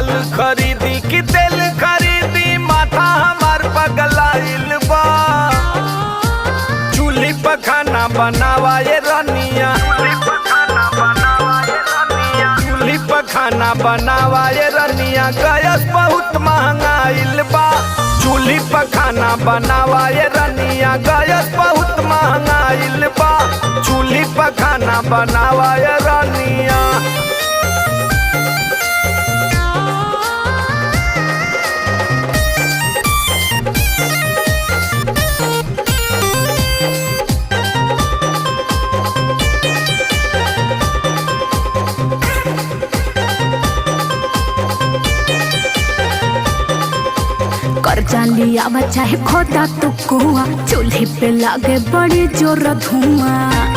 दाल खरीदी कि तेल खरीदी, माथा हमार पगलाइल बा। चूल्ही पर खाना बनावा ये रनिया, चूल्ही पर खाना बनावा ये रनिया, गैस बहुत महंगाइल बा। चूल्ही पर खाना बनावा ये रनिया, गैस बहुत महंगाइल बा। चूल्ही पर खाना बनावा ये रनिया। कर्जा लिया चाहे खोदा तो कुआ, चूल्हे पे लागे बड़ी जोर धुआं।